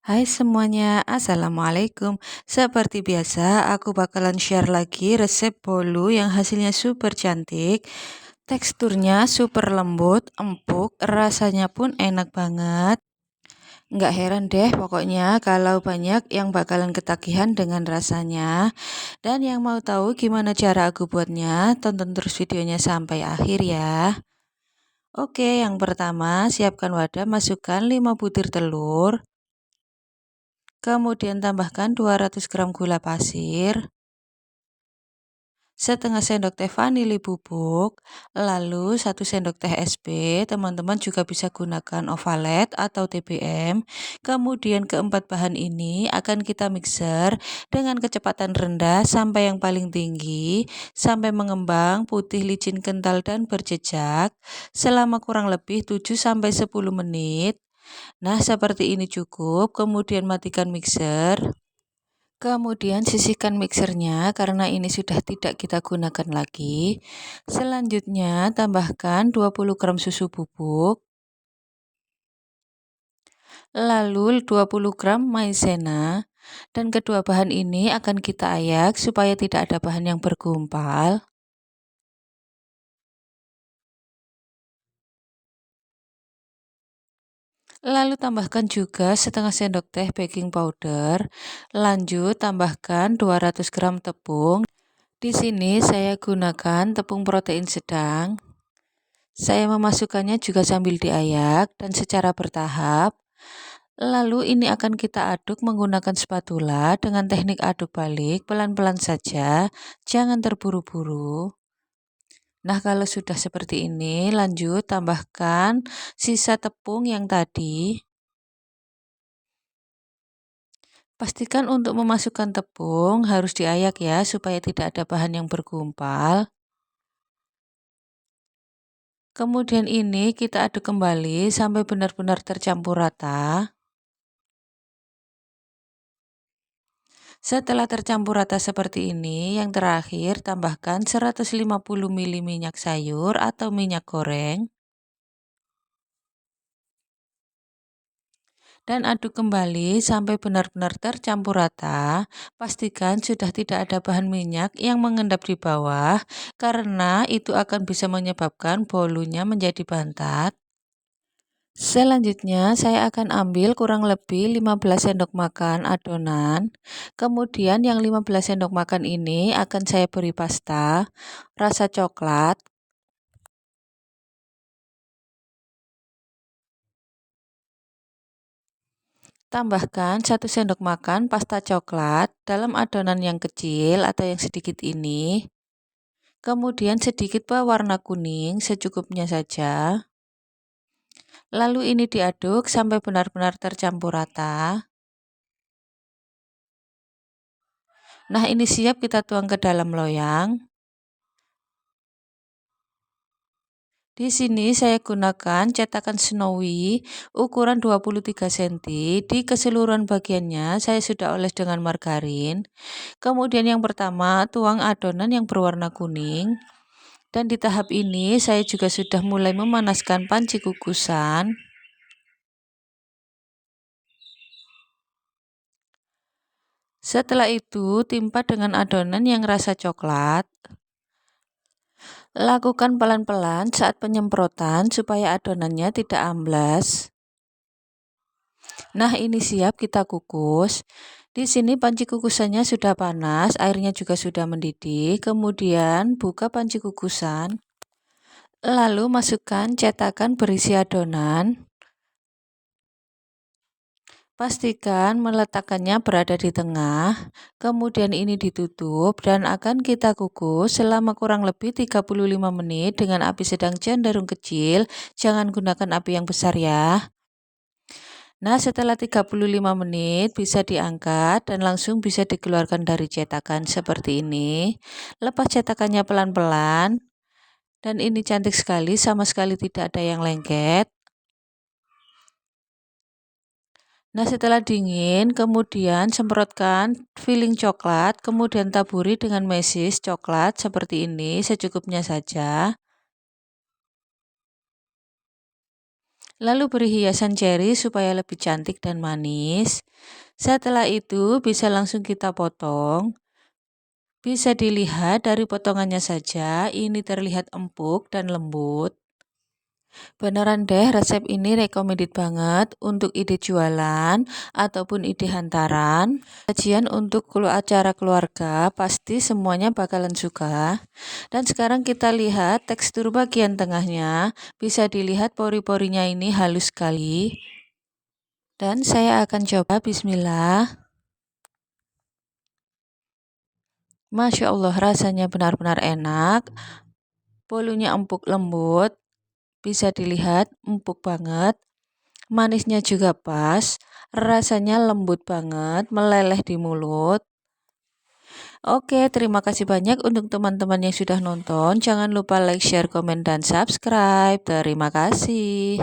Hai semuanya, Assalamualaikum. Seperti biasa, aku bakalan share lagi resep bolu yang hasilnya super cantik, teksturnya super lembut, empuk, rasanya pun enak banget. Nggak heran deh pokoknya kalau banyak yang bakalan ketagihan dengan rasanya. Dan yang mau tahu gimana cara aku buatnya, tonton terus videonya sampai akhir ya. Oke, yang pertama siapkan wadah, masukkan 5 butir telur. Kemudian tambahkan 200 gram gula pasir, setengah sendok teh vanili bubuk, lalu 1 sendok teh SP. Teman-teman juga bisa gunakan ovalet atau TBM. Kemudian keempat bahan ini akan kita mixer dengan kecepatan rendah sampai yang paling tinggi, sampai mengembang, putih, licin, kental, dan berjejak selama kurang lebih 7-10 menit. Nah, seperti ini cukup, kemudian matikan mixer. Kemudian sisihkan mixernya karena ini sudah tidak kita gunakan lagi. Selanjutnya tambahkan 20 gram susu bubuk, lalu 20 gram maizena. Dan kedua bahan ini akan kita ayak supaya tidak ada bahan yang bergumpal. Lalu tambahkan juga setengah sendok teh baking powder. Lanjut tambahkan 200 gram tepung. Di sini saya gunakan tepung protein sedang. Saya memasukkannya juga sambil diayak dan secara bertahap. Lalu ini akan kita aduk menggunakan spatula dengan teknik aduk balik pelan-pelan saja, jangan terburu-buru. Nah, kalau sudah seperti ini, lanjut tambahkan sisa tepung yang tadi. Pastikan untuk memasukkan tepung harus diayak ya, supaya tidak ada bahan yang bergumpal. Kemudian ini kita aduk kembali sampai benar-benar tercampur rata. Setelah tercampur rata seperti ini, yang terakhir tambahkan 150 ml minyak sayur atau minyak goreng. Dan aduk kembali sampai benar-benar tercampur rata. Pastikan sudah tidak ada bahan minyak yang mengendap di bawah, karena itu akan bisa menyebabkan bolunya menjadi bantat. Selanjutnya saya akan ambil kurang lebih 15 sendok makan adonan. Kemudian yang 15 sendok makan ini akan saya beri pasta rasa coklat. Tambahkan 1 sendok makan pasta coklat dalam adonan yang kecil atau yang sedikit ini. Kemudian sedikit pewarna kuning secukupnya saja. Lalu ini diaduk sampai benar-benar tercampur rata. Nah, ini siap kita tuang ke dalam loyang. Di sini saya gunakan cetakan Snowy ukuran 23 cm. Di keseluruhan bagiannya saya sudah oles dengan margarin. Kemudian yang pertama tuang adonan yang berwarna kuning. Dan di tahap ini saya juga sudah mulai memanaskan panci kukusan. Setelah itu timpa dengan adonan yang rasa coklat. Lakukan pelan-pelan saat penyemprotan supaya adonannya tidak amblas. Nah, ini siap kita kukus. Di sini panci kukusannya sudah panas, airnya juga sudah mendidih. Kemudian buka panci kukusan. Lalu masukkan cetakan berisi adonan. Pastikan meletakkannya berada di tengah, kemudian ini ditutup dan akan kita kukus selama kurang lebih 35 menit dengan api sedang cenderung kecil, jangan gunakan api yang besar ya. Nah, setelah 35 menit bisa diangkat dan langsung bisa dikeluarkan dari cetakan seperti ini. Lepas cetakannya pelan-pelan dan ini cantik sekali, sama sekali tidak ada yang lengket. Nah, setelah dingin, kemudian semprotkan filling coklat, kemudian taburi dengan mesis coklat seperti ini, secukupnya saja. Lalu beri hiasan cherry supaya lebih cantik dan manis. Setelah itu bisa langsung kita potong. Bisa dilihat dari potongannya saja, ini terlihat empuk dan lembut. Beneran deh, resep ini recommended banget untuk ide jualan ataupun ide hantaran. Sajian untuk acara keluarga, pasti semuanya bakalan suka. Dan sekarang kita lihat tekstur bagian tengahnya. Bisa dilihat pori-porinya ini halus sekali. Dan saya akan coba, bismillah. Masya Allah, rasanya benar-benar enak. Bolunya empuk lembut. Bisa dilihat empuk banget. Manisnya juga pas, rasanya lembut banget, meleleh di mulut. Oke, terima kasih banyak untuk teman-teman yang sudah nonton. Jangan lupa like, share, komen, dan subscribe. Terima kasih.